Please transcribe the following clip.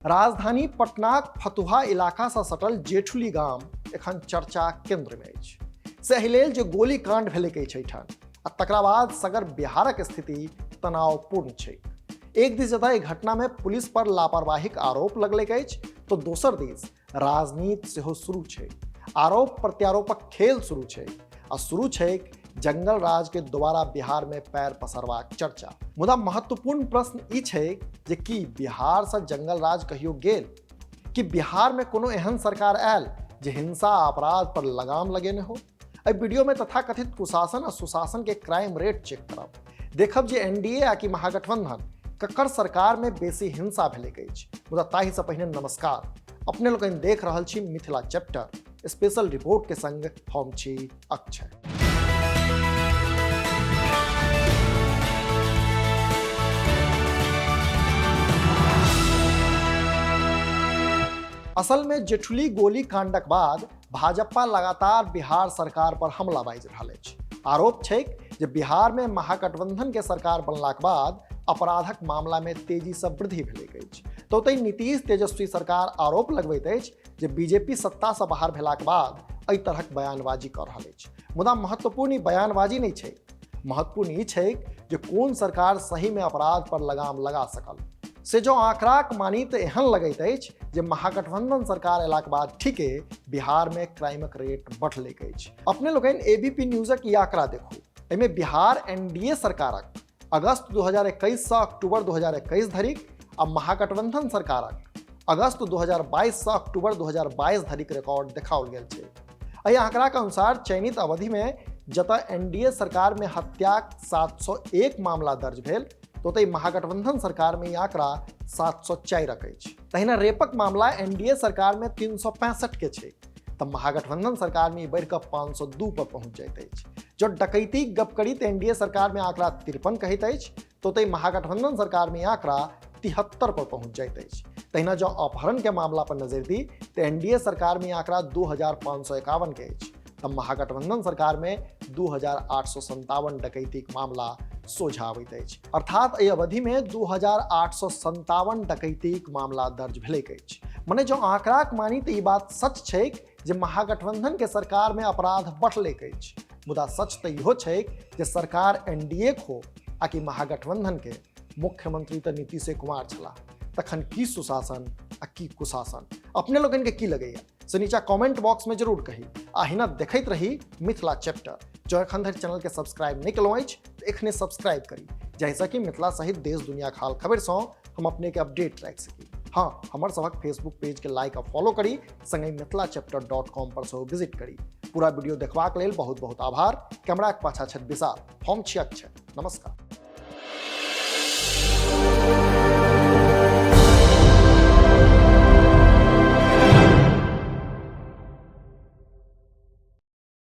राजधानी पटनाक फतुहा इलाका से सटल जेठुली गाम एखन चर्चा केंद्र में अछि। सही लेल जे गोलीकांड भेलै अछि एठाम आ तकरा बाद सगर बिहारक स्थिति तनावपूर्ण छै। एक दिस जतऽ घटना में पुलिस पर लापरवाहीक आरोप लगलैक अछि तो दोसर दिस राजनीति सेहो शुरू छै। आरोप प्रत्यारोपक खेल शुरू छै आ शुरू छै जंगल राज के दोबारा बिहार में पैर पसरबाक चर्चा। मुदा महत्वपूर्ण प्रश्न ई छै जे कि बिहार से जंगल राज कहियो गेल, कि बिहार में कोनो एहन सरकार आयल जे हिंसा अपराध पर लगाम लगेने हो। एहि वीडियो में तथाकथित कुशासन आ सुशासन के क्राइम रेट चेक करब, देखब जे एनडीए आ कि महागठबंधन ककर सरकार में बेसी हिंसा भेलै अछि। मुदा ताहि से पहिने नमस्कार, अपने लोगन देख रहल छी मिथिला चैप्टर स्पेशल रिपोर्ट के संग हम छी अक्षय। असल में जेठुली गोली कांडक बाद भाजपा लगातार बिहार सरकार पर हमला बाजि रहल अछि। आरोप छै जे बिहार में महागठबंधन के सरकार बनलाक बाद अपराधक मामला में तेजी से वृद्धि भेलै अछि। तो ओतहि नीतीश तेजस्वी सरकार आरोप लगबैत अछि जे बीजेपी सत्ता से बाहर भेलाक बाद एहि तरहक बयानबाजी कऽ रहल अछि। मुदा महत्वपूर्ण ई बयानबाजी नहीं छै, महत्वपूर्ण ई छै जे कोन सरकार सही में अपराध पर लगाम लगा सकल। से जो आंकड़ाक मानी तो एहन लगैत अछि जे महागठबंधन सरकार अयलाक बाद ठीके बिहार में क्राइमक रेट बढ़लै अछि। अपने लोगन एबीपी न्यूजक ई आंकड़ा देखू। एहिमे बिहार एनडीए सरकारक अगस्त 2021 से अक्टूबर 2021 धरिक आ महागठबंधन सरकारक अगस्त 2022 से अक्टूबर 2022 धरिक रिकॉर्ड देखाओल गेल छै। एहि आंकड़ाक अनुसार चयनित अवधि में जतऽ एनडीए सरकार में हत्याक 701 मामला दर्ज भेल, तो ओतहि महागठबंधन सरकार में ई आंकड़ा 704 अछि। तहिना रेपक मामला एनडीए सरकार में 365 के छै, तब महागठबंधन सरकार में ई बढ़ि कऽ 502 पर पहुंच जाइत अछि। जो डकैती गप करी तो एनडीए सरकार में आंकड़ा 53 कहैत अछि, तो ओतहि महागठबंधन सरकार में आंकड़ा 73 पर पहुंच जाइत अछि। तहिना जो अपहरण के मामला पर नजर दी तो एनडीए सरकार में आंकड़ा 2551 के अछि, तब महागठबंधन सरकार में 2857 डकैती मामला सोझा आबैत अछि। अर्थात एहि अवधि में 2857 डकैती मामला दर्ज भेलैक अछि। मने जो आंकड़ाक मानी तो ई बात सच छै जे महागठबंधन के सरकार में अपराध बढ़लैक अछि। मुदा सच तो इहो छै जे सरकार एनडीए हो आ कि महागठबंधन के मुख्यमंत्री तो नीतीश कुमार छला, तखन की सुशासन आ की कुशासन। अपने लोगन के की लगैया से नीचा कमेंट बॉक्स में जरूर कही। अहिना देखैत रही मिथिला चैप्टर। जो एखन धरि चैनल के सब्सक्राइब नहीं केलहुँ अछि तो एखने सब्सक्राइब करी, जाहिसँ कि मिथिला सहित देश दुनिया हाल खबर से हम अपने के अपडेट राखि सकी। हाँ, हमर सबक फेसबुक पेज के लाइक आ फॉलो करी, संगे mithlachapter.com पर सेहो विजिट करी। पूरा वीडियो देखबाक लेल बहुत बहुत आभार। कैमरा के पाछा छथि विशाल, हम छी अक्षय। नमस्कार।